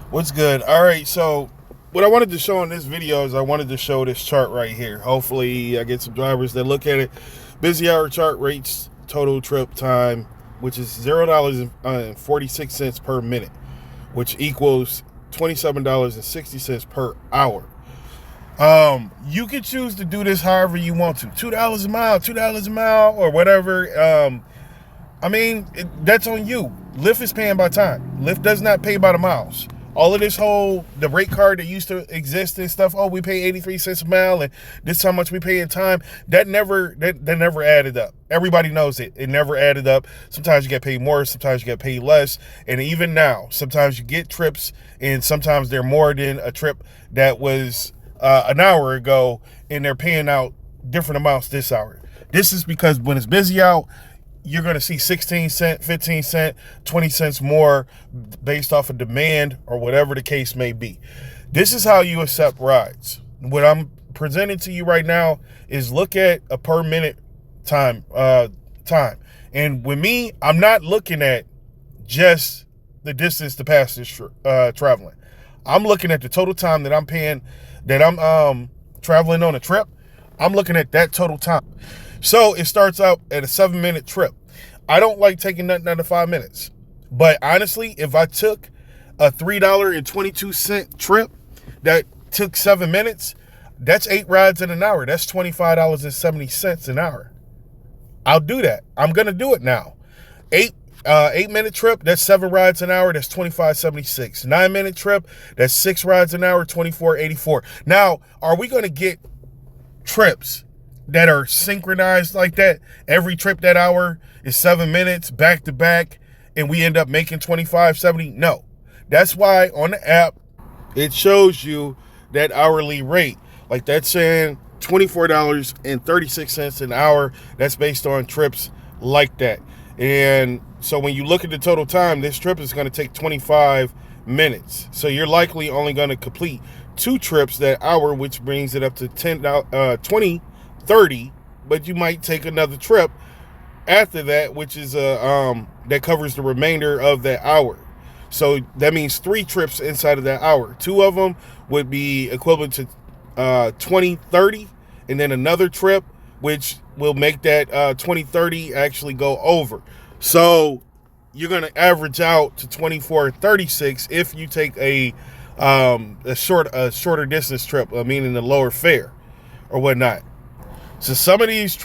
What's good? All right, so what I wanted to show in this video is I wanted to show this chart right here. Hopefully, I get some drivers that look at it. Busy hour chart rates, total trip time, which is $0.46 per minute, which equals $27.60 per hour. You can choose to do this however you want to. $2 a mile, $2 a mile, or whatever. That's on you. Lyft is paying by time. Lyft does not pay by the miles. All of this the rate card that used to exist and stuff, oh, we pay 83 cents a mile and this is how much we pay in time, that never added up. Everybody knows it. It never added up. Sometimes you get paid more, sometimes you get paid less. And even now, sometimes you get trips and sometimes they're more than a trip that was an hour ago and they're paying out different amounts this hour. This is because when it's busy out, you're going to see 16 cent, 15 cent, 20 cents more based off of demand or whatever the case may be. This is how you accept rides. What I'm presenting to you right now is look at a per minute time. And with me, I'm not looking at just the distance the passenger traveling. I'm looking at the total time that I'm paying, that I'm traveling on a trip. I'm looking at that total time. So it starts out at a 7-minute trip. I don't like taking nothing under 5 minutes. But honestly, if I took a $3.22 trip that took 7 minutes, that's 8 rides in an hour. That's $25.70 an hour. I'll do that. I'm going to do it now. 8-minute trip, that's 7 rides an hour, that's $25.76. 9-minute trip, that's 6 rides an hour, $24.84. Now, are we going to get trips that are synchronized like that? Every trip that hour is 7 minutes back to back and we end up making $25.70? No. That's why on the app it shows you that hourly rate. Like that's saying $24.36 an hour. That's based on trips like that. And so when you look at the total time, this trip is going to take 25 minutes. So you're likely only going to complete 2 trips that hour, which brings it up to 20, 30, but you might take another trip after that, which is that covers the remainder of that hour. So that means 3 trips inside of that hour. 2 of them would be equivalent to 20, 30, and then another trip, which will make that 20, 30 actually go over. So you're going to average out to 24.36 if you take a shorter distance trip, meaning the lower fare or whatnot. So some of these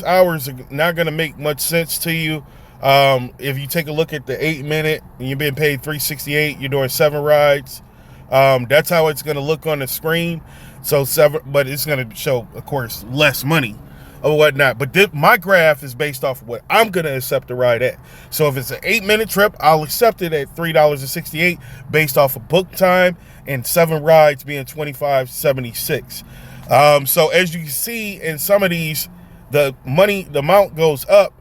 hours are not going to make much sense to you. If you take a look at the 8-minute and you're being paid $3.68, you're doing 7 rides. That's how it's going to look on the screen. So 7, but it's going to show, of course, less money or whatnot. But my graph is based off of what I'm going to accept the ride at. So if it's an 8-minute trip, I'll accept it at $3.68 based off of book time and 7 rides being $25.76. So as you can see in some of these, the amount goes up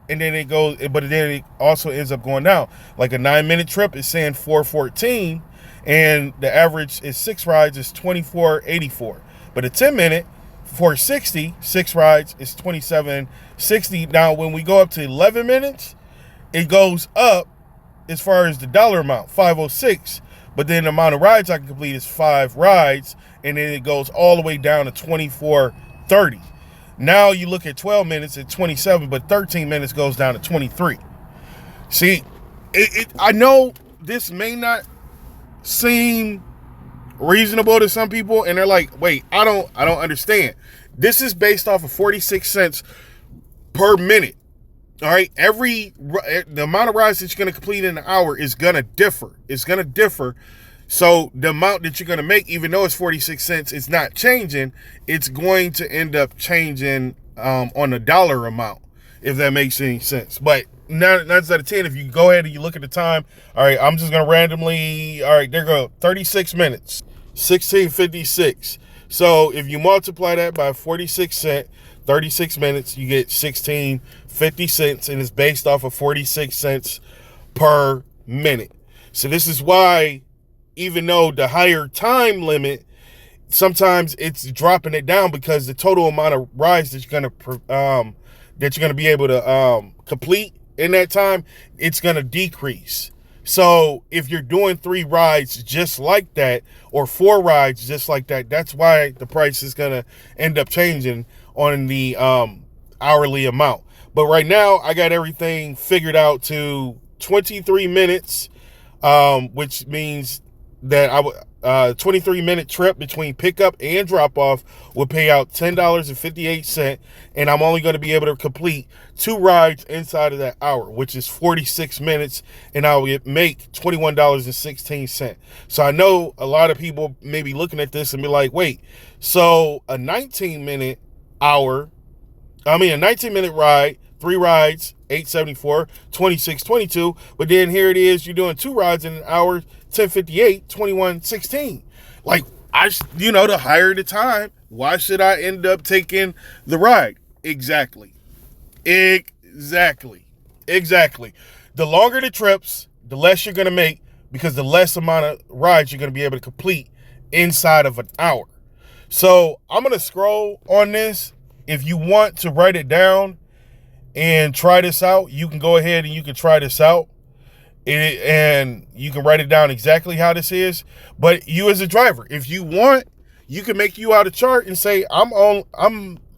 and then it goes, but then it also ends up going down. Like a 9-minute trip is saying $4.14 and the average is 6 rides is $24.84. But a 10-minute, $4.60, 6 rides is $27.60. Now, when we go up to 11 minutes, it goes up as far as the dollar amount, $5.06. But then the amount of rides I can complete is 5 rides, and then it goes all the way down to $24.30. Now you look at 12 minutes at 27, but 13 minutes goes down to 23. See, I know this may not seem reasonable to some people, and they're like, wait, I don't understand. This is based off of 46 cents per minute. All right, the amount of rides that you're going to complete in an hour is going to differ. It's going to differ. So the amount that you're going to make, even though it's 46 cents, it's not changing. It's going to end up changing on the dollar amount, if that makes any sense. But 9 out of 10, if you go ahead and you look at the time, all right, I'm just going to randomly, all right, there go 36 minutes, 16:56. So if you multiply that by 46 cents, 36 minutes, you get 16.50 cents, and it's based off of 46 cents per minute. So this is why, even though the higher time limit, sometimes it's dropping it down because the total amount of rides that you're gonna be able to complete in that time, it's gonna decrease. So if you're doing 3 rides just like that, or 4 rides just like that, that's why the price is going to end up changing on the hourly amount. But right now I got everything figured out to 23 minutes, which means that 23-minute trip between pickup and drop off will pay out $10.58, and I'm only going to be able to complete 2 rides inside of that hour, which is 46 minutes, and I'll make $21.16. So I know a lot of people may be looking at this and be like, wait, so a 19-minute ride, 3 rides, 874, 2622, but then here it is, you're doing 2 rides in an hour, 1058, 2116. Like, the higher the time, why should I end up taking the ride? Exactly. The longer the trips, the less you're going to make, because the less amount of rides you're going to be able to complete inside of an hour. So I'm going to scroll on this. If you want to write it down and try this out, you can go ahead and you can try this out. And you can write it down exactly how this is. But you as a driver, if you want, you can make you out a chart and say, I'm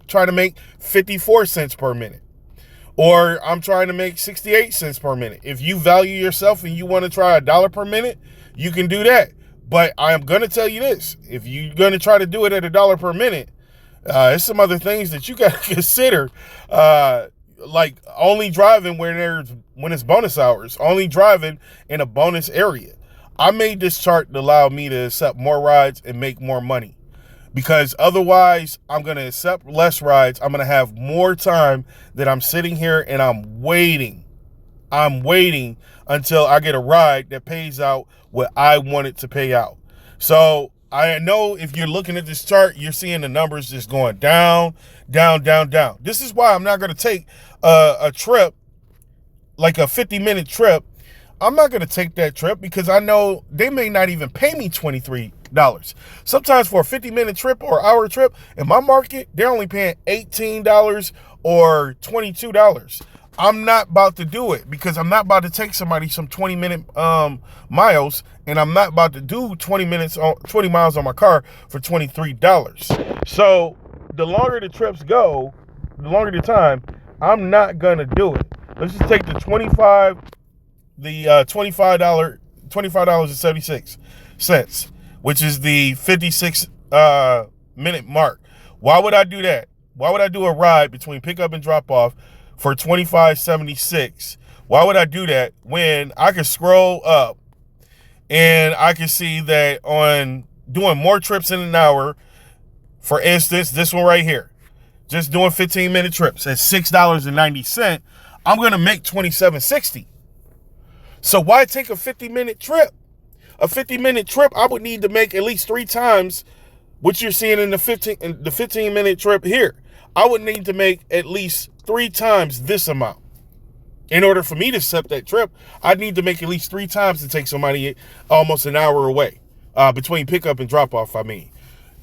trying to make 54 cents per minute, or I'm trying to make 68 cents per minute. If you value yourself and you want to try $1 per minute, you can do that. But I'm going to tell you this, if you're going to try to do it at $1 per minute, there's some other things that you got to consider, like only driving when it's bonus hours, only driving in a bonus area. I made this chart to allow me to accept more rides and make more money, because otherwise I'm going to accept less rides. I'm going to have more time that I'm sitting here and I'm waiting until I get a ride that pays out what I want it to pay out. So I know if you're looking at this chart, you're seeing the numbers just going down, down, down, down. This is why I'm not going to take a trip, like a 50-minute trip. I'm not going to take that trip because I know they may not even pay me $23. Sometimes for a 50-minute trip or hour trip, in my market, they're only paying $18 or $22. I'm not about to do it, because I'm not about to take somebody some 20-minute miles, and I'm not about to do 20 miles on my car for $23. So the longer the trips go, the longer the time, I'm not gonna do it. Let's just take the $25.76, which is the 56 minute mark. Why would I do that? Why would I do a ride between pickup and drop off for $25.76? Why would I do that when I could scroll up and I can see that on doing more trips in an hour, for instance, this one right here, just doing 15-minute trips at $6.90, I'm going to make $27.60. So why take a 50-minute trip? A 50-minute trip, I would need to make at least 3 times what you're seeing in the 15-minute trip here. I would need to make at least 3 times this amount. In order for me to accept that trip, I'd need to make at least 3 times to take somebody almost an hour away, between pickup and drop off, I mean.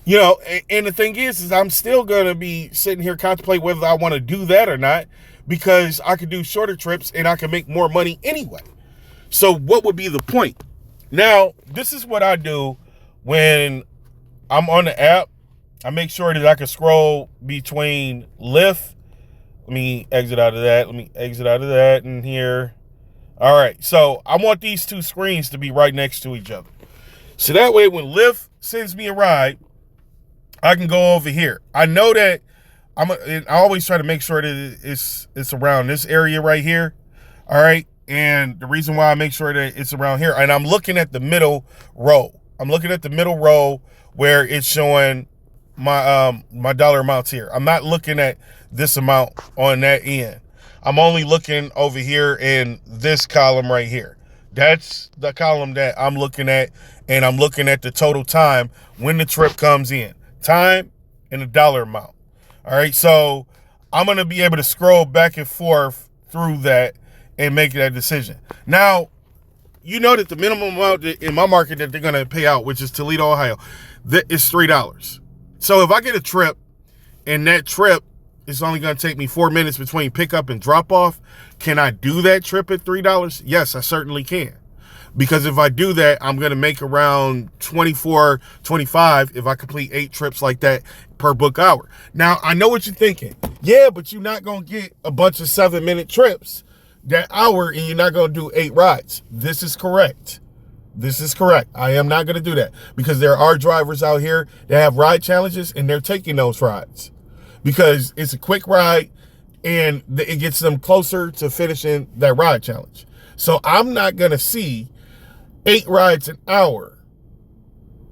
And the thing is I'm still going to be sitting here contemplating whether I want to do that or not, because I could do shorter trips and I can make more money anyway. So what would be the point? Now, this is what I do when I'm on the app. I make sure that I can scroll between Lyft. Let me exit out of that in here. All right. So I want these 2 screens to be right next to each other. So that way, when Lyft sends me a ride, I can go over here. I know that I always try to make sure that it's around this area right here. All right. And the reason why I make sure that it's around here, and I'm looking at the middle row. I'm looking at the middle row where it's showing my dollar amounts here. I'm not looking at this amount on that end. I'm only looking over here in this column right here. That's the column that I'm looking at, and I'm looking at the total time when the trip comes in. Time and the dollar amount. All right, so I'm going to be able to scroll back and forth through that and make that decision. Now, you know that the minimum amount in my market that they're going to pay out, which is Toledo, Ohio, that is $3. So if I get a trip and that trip is only going to take me 4 minutes between pickup and drop off, can I do that trip at $3? Yes, I certainly can. Because if I do that, I'm going to make around 24, 25 if I complete 8 trips like that per book hour. Now, I know what you're thinking. Yeah, but you're not going to get a bunch of 7-minute trips that hour and you're not going to do 8 rides. This is correct. This is correct. I am not going to do that because there are drivers out here that have ride challenges and they're taking those rides because it's a quick ride and it gets them closer to finishing that ride challenge. So I'm not going to see 8 rides an hour,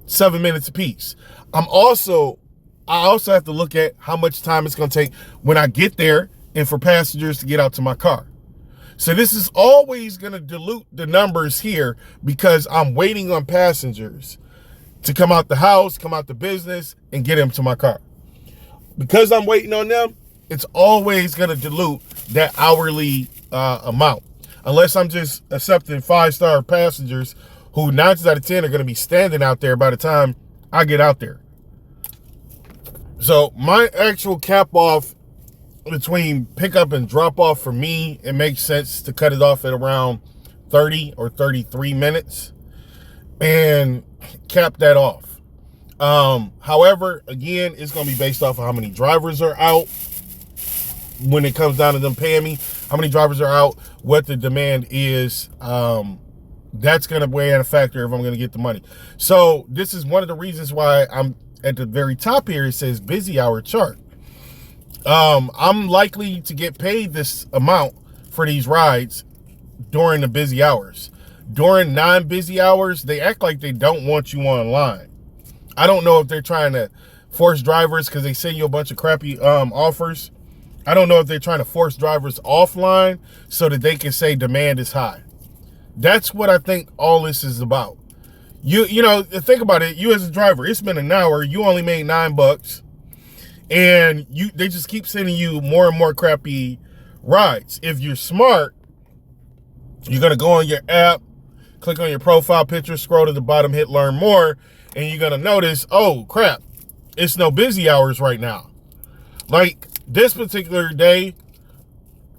7 minutes apiece. I also have to look at how much time it's going to take when I get there and for passengers to get out to my car. So this is always going to dilute the numbers here because I'm waiting on passengers to come out the house, come out the business, and get them to my car. Because I'm waiting on them, it's always going to dilute that hourly amount. Unless I'm just accepting 5-star passengers who 9 times out of 10 are going to be standing out there by the time I get out there. So my actual cap off between pickup and drop off for me, it makes sense to cut it off at around 30 or 33 minutes and cap that off. However, again, it's going to be based off of how many drivers are out when it comes down to them paying me, how many drivers are out, what the demand is. That's going to weigh in a factor if I'm going to get the money. So this is one of the reasons why I'm at the very top here. It says busy hour chart. I'm likely to get paid this amount for these rides during the busy hours. During non-busy hours, they act like they don't want you online. I don't know if they're trying to force drivers because they send you a bunch of crappy offers. I don't know if they're trying to force drivers offline so that they can say demand is high. That's what I think all this is about. You know, think about it. You as a driver, it's been an hour. You only made $9. And they just keep sending you more and more crappy rides. If you're smart, you're going to go on your app, click on your profile picture, scroll to the bottom, hit learn more, and you're going to notice, oh, crap, it's no busy hours right now. Like this particular day,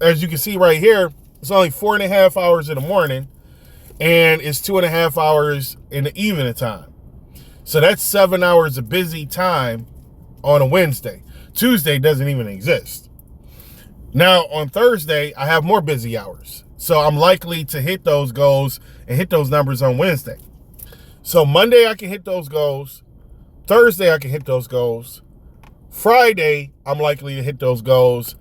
as you can see right here, it's only 4.5 hours in the morning, and it's 2.5 hours in the evening time. So that's 7 hours of busy time on a Wednesday. Tuesday doesn't even exist. Now on Thursday, I have more busy hours. So I'm likely to hit those goals and hit those numbers on Wednesday. So Monday I can hit those goals. Thursday I can hit those goals. Friday I'm likely to hit those goals.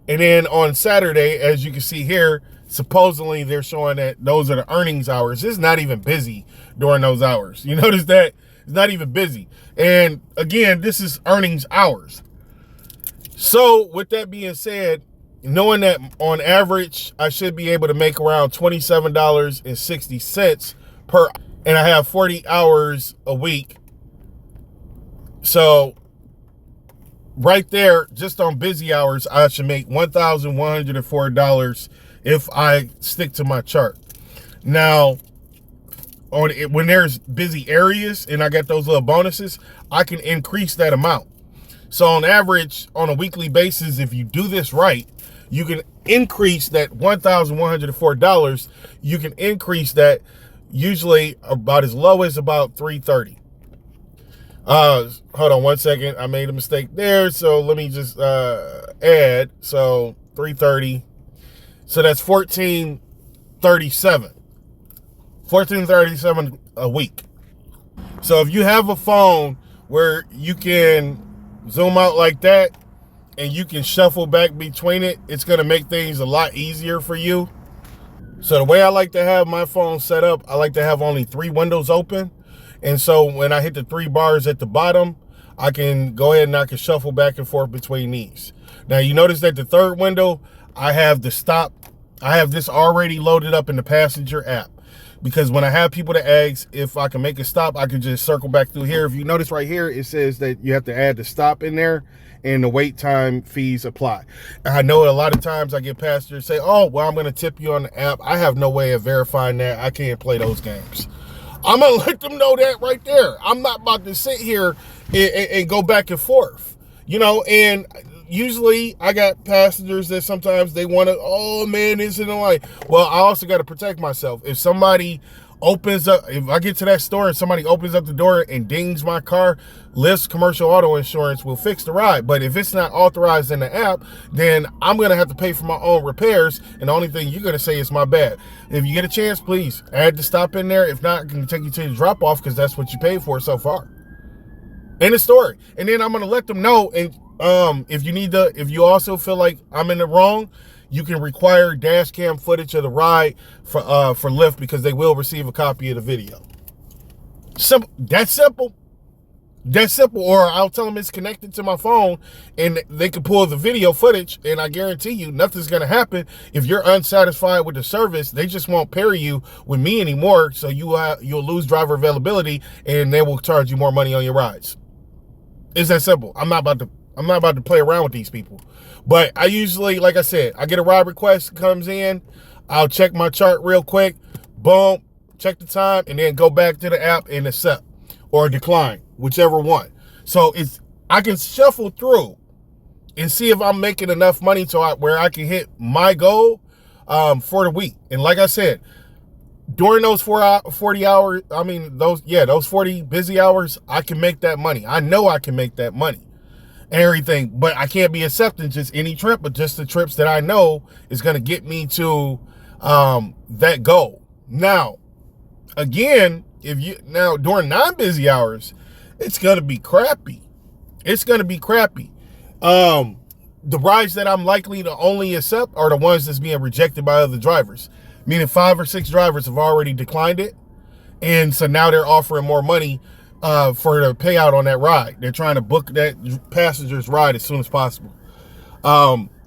And then on Saturday, as you can see here, supposedly they're showing that those are the earnings hours. It's not even busy during those hours. You notice that? It's not even busy. And again, this is earnings hours. So with that being said, knowing that on average, I should be able to make around $27.60 per, and I have 40 hours a week. So right there, just on busy hours, I should make $1,104 if I stick to my chart. Now, when there's busy areas and I get those little bonuses, I can increase that amount. So on average, on a weekly basis, if you do this right, you can increase that $1,104. You can increase that usually about as low as about $330. Hold on one second. I made a mistake there. So let me just add. So $330. So that's $1,437. $1,437 a week. So if you have a phone where you can zoom out like that and you can shuffle back between it, it's going to make things a lot easier for you. So the way I like to have my phone set up, I like to have only 3 windows open. And so when I hit the 3 bars at the bottom, I can go ahead and I can shuffle back and forth between these. Now you notice that the 3rd window, I have the stop. I have this already loaded up in the passenger app. Because when I have people to ask if I can make a stop, I can just circle back through here. If you notice right here, it says that you have to add the stop in there and the wait time fees apply. And I know a lot of times I get passengers say, oh, well, I'm going to tip you on the app. I have no way of verifying that. I can't play those games. I'm going to let them know that right there. I'm not about to sit here and go back and forth, you know, and usually I got passengers that sometimes they want to, oh man, isn't it like, well, I also got to protect myself. If somebody opens up, if I get to that store and somebody opens up the door and dings my car, Lyft's commercial auto insurance will fix the ride. But if it's not authorized in the app, then I'm going to have to pay for my own repairs. And the only thing you're going to say is my bad. If you get a chance, please add the stop in there. If not, I can take you to the drop off because that's what you paid for so far. End of story. And then I'm going to let them know. And if you also feel like I'm in the wrong, you can require dash cam footage of the ride for Lyft because they will receive a copy of the video. Simple. That's simple. That's simple. Or I'll tell them it's connected to my phone and they can pull the video footage, and I guarantee you nothing's going to happen. If you're unsatisfied with the service, they just won't pair you with me anymore, so you'll lose driver availability and they will charge you more money on your rides. It's that simple. I'm not about to play around with these people. But I usually, like I said, I get a ride request, comes in, I'll check my chart real quick, boom, check the time, and then go back to the app and accept or decline, whichever one. So I can shuffle through and see if I'm making enough money where I can hit my goal for the week. And like I said, during those 40 hours, those 40 busy hours, I can make that money. I know I can make that money. Everything, but I can't be accepting just any trip, but just the trips that I know is going to get me to that goal. Now, again, during non-busy hours, it's going to be crappy. It's going to be crappy. The rides that I'm likely to only accept are the ones that's being rejected by other drivers, meaning 5 or 6 drivers have already declined it, and so now they're offering more money for the payout on that ride. They're trying to book that passenger's ride as soon as possible.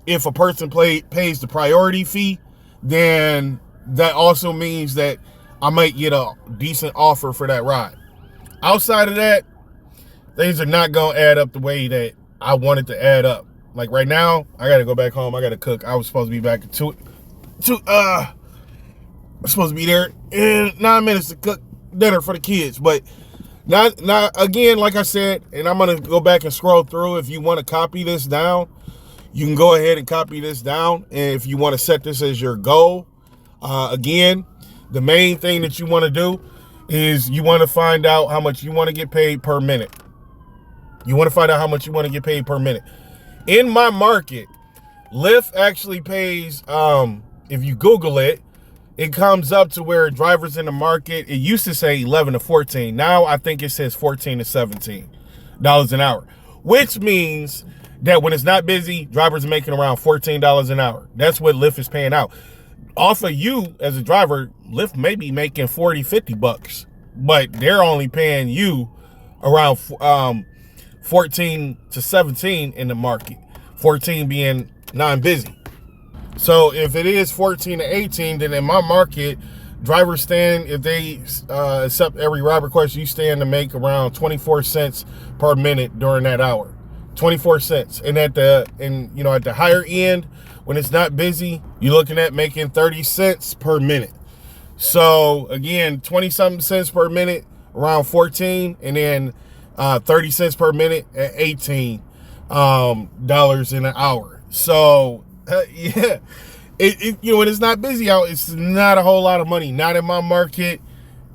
If a person pays the priority fee, then that also means that I might get a decent offer for that ride. Outside of that, things are not going to add up the way that I wanted to add up. Like right now, I got to go back home. I got to cook. I was supposed to be back I'm supposed to be there in 9 minutes to cook dinner for the kids, but Not again, like I said, and I'm going to go back and scroll through. If you want to copy this down, you can go ahead and copy this down. And if you want to set this as your goal, again, the main thing that you want to do is you want to find out how much you want to get paid per minute. You want to find out how much you want to get paid per minute. In my market, Lyft actually pays, if you Google it, it comes up to where drivers in the market, it used to say 11 to 14. Now I think it says 14 to $17 an hour, which means that when it's not busy, drivers are making around $14 an hour. That's what Lyft is paying out. Off of you as a driver, Lyft may be making 40, 50 bucks, but they're only paying you around 14 to 17 in the market, 14 being non-busy. So if it is 14 to 18, then in my market, drivers stand, if they accept every ride request, you stand to make around 24 cents per minute during that hour. 24 cents. And at the higher end, when it's not busy, you're looking at making 30 cents per minute. So again, 20 something cents per minute, around 14, and then 30 cents per minute at $18 in an hour. So yeah, when it's not busy out, it's not a whole lot of money, not in my market.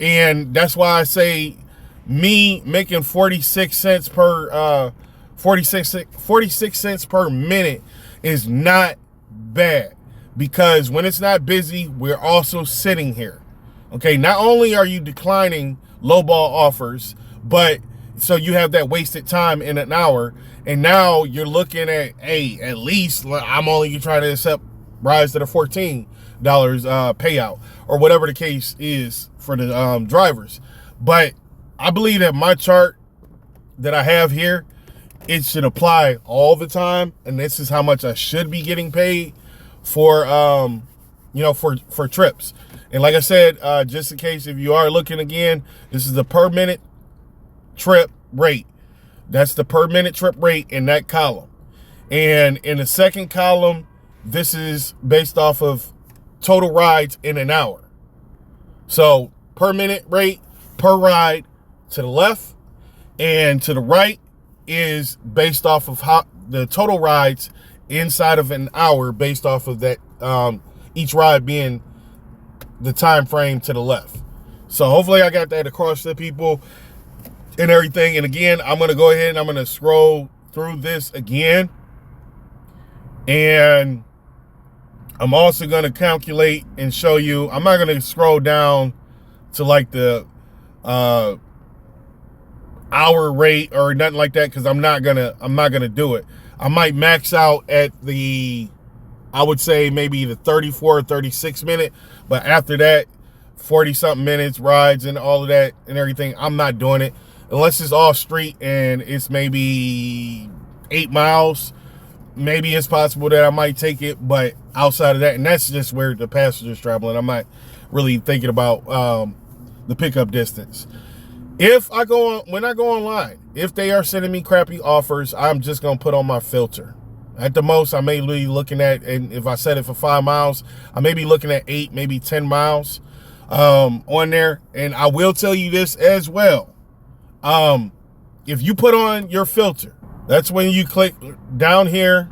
And that's why I say me making 46 cents per 46 cents per minute is not bad, because when it's not busy, we're also sitting here. Okay, not only are you declining lowball offers, but so you have that wasted time in an hour. And now you're looking at, hey, at least I'm only trying to accept rides that are $14 payout, or whatever the case is for the drivers. But I believe that my chart that I have here, it should apply all the time. And this is how much I should be getting paid for, for trips. And like I said, just in case if you are looking again, this is the per minute trip rate. That's the per minute trip rate in that column. And in the second column, this is based off of total rides in an hour. So per minute rate, per ride to the left, and to the right is based off of how the total rides inside of an hour, based off of that, each ride being the time frame to the left. So hopefully I got that across to people and everything. And again, I'm going to go ahead and I'm going to scroll through this again. And I'm also going to calculate and show you. I'm not going to scroll down to like the hour rate or nothing like that, because I'm not gonna do it. I might max out at the, I would say maybe the 34 or 36 minute, but after that 40 something minutes rides and all of that and everything, I'm not doing it unless it's off street and it's maybe 8 miles. Maybe it's possible that I might take it, but outside of that, and that's just where the passenger's traveling, I'm not really thinking about the pickup distance. If I go on, when I go online, if they are sending me crappy offers, I'm just going to put on my filter. At the most, I may be looking at, and if I set it for 5 miles, I may be looking at 8, maybe 10 miles on there. And I will tell you this as well. If you put on your filter, that's when you click down here,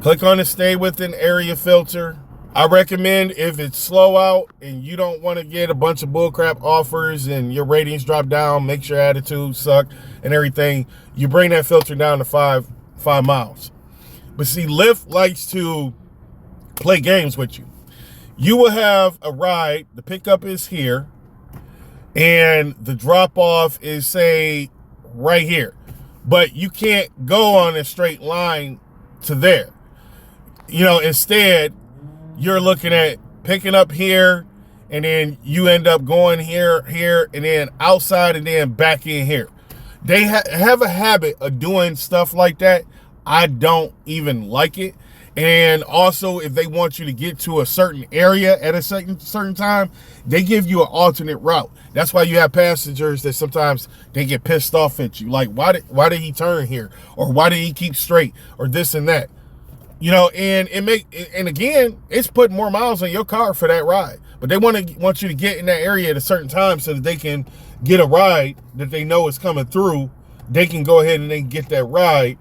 click on the stay within area filter. I recommend, if it's slow out and you don't want to get a bunch of bullcrap offers and your ratings drop down, makes your attitude suck and everything, you bring that filter down to 5 miles. But see, Lyft likes to play games with you. You will have a ride, the pickup is here, and the drop off is, say, right here. But you can't go on a straight line to there. You know, instead, you're looking at picking up here, and then you end up going here, and then outside, and then back in here. They have a habit of doing stuff like that. I don't even like it. And also, if they want you to get to a certain area at a certain time, they give you an alternate route. That's why you have passengers that sometimes they get pissed off at you. Like, why did he turn here? Or why did he keep straight? Or this and that. You know, and again, it's putting more miles on your car for that ride. But they want you to get in that area at a certain time so that they can get a ride that they know is coming through. They can go ahead and they get that ride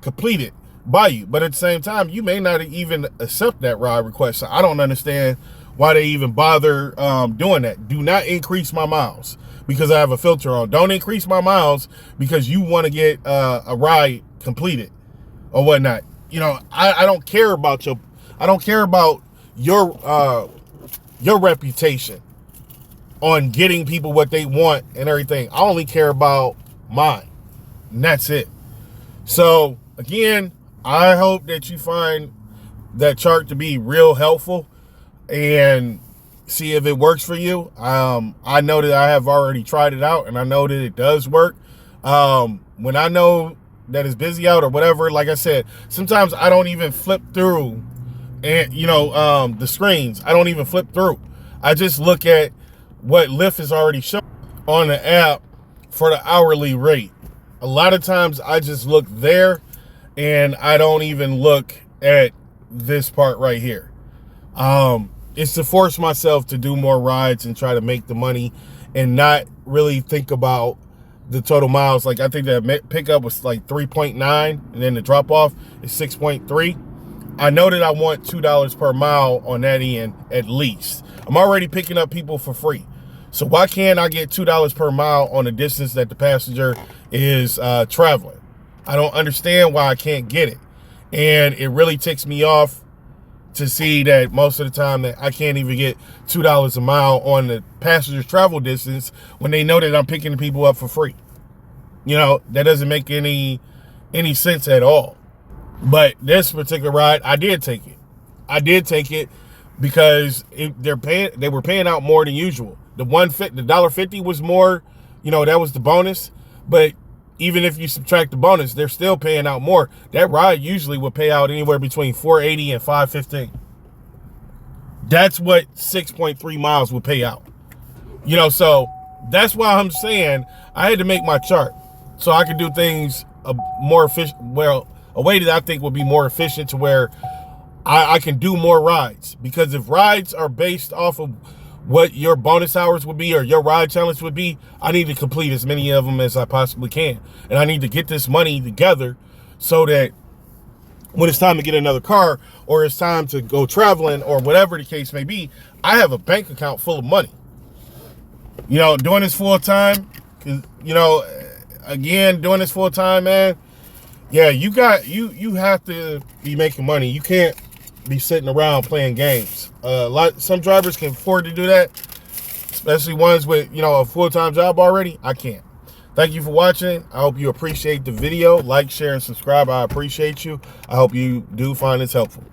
completed by you. But at the same time, you may not even accept that ride request. So I don't understand why they even bother doing that. Do not increase my miles because I have a filter on. Don't increase my miles because you want to get a ride completed or whatnot. You know, I don't care about your reputation on getting people what they want and everything. I only care about mine, and that's it. So again, I hope that you find that chart to be real helpful and see if it works for you. I know that I have already tried it out, and I know that it does work. When I know that it's busy out or whatever, like I said, sometimes I don't even flip through and the screens. I don't even flip through. I just look at what Lyft has already shown on the app for the hourly rate. A lot of times I just look there and I don't even look at this part right here. It's to force myself to do more rides and try to make the money and not really think about the total miles. Like, I think that pickup was like 3.9 and then the drop off is 6.3. I know that I want $2 per mile on that end at least. I'm already picking up people for free. So why can't I get $2 per mile on the distance that the passenger is traveling? I don't understand why I can't get it. And it really ticks me off to see that most of the time that I can't even get $2 a mile on the passenger's travel distance when they know that I'm picking people up for free. You know, that doesn't make any sense at all. But this particular ride, I did take it. I did take it because they were paying out more than usual. The $1.50 was more, that was the bonus. But even if you subtract the bonus, they're still paying out more. That ride usually would pay out anywhere between $4.80 and $5.15. That's what 6.3 miles would pay out. So that's why I'm saying I had to make my chart so I could do things more efficient. Well, a way that I think would be more efficient to where I can do more rides. Because if rides are based off of what your bonus hours would be or your ride challenge would be, I need to complete as many of them as I possibly can. And I need to get this money together so that when it's time to get another car or it's time to go traveling or whatever the case may be, I have a bank account full of money. You know, doing this full time, you know, again, doing this full time, man. Yeah, you have to be making money. You can't be sitting around playing games. Some drivers can afford to do that, especially ones with, you know, a full-time job already. I can't. Thank you for watching. I hope you appreciate the video. Like, share, and subscribe. I appreciate you. I hope you do find this helpful.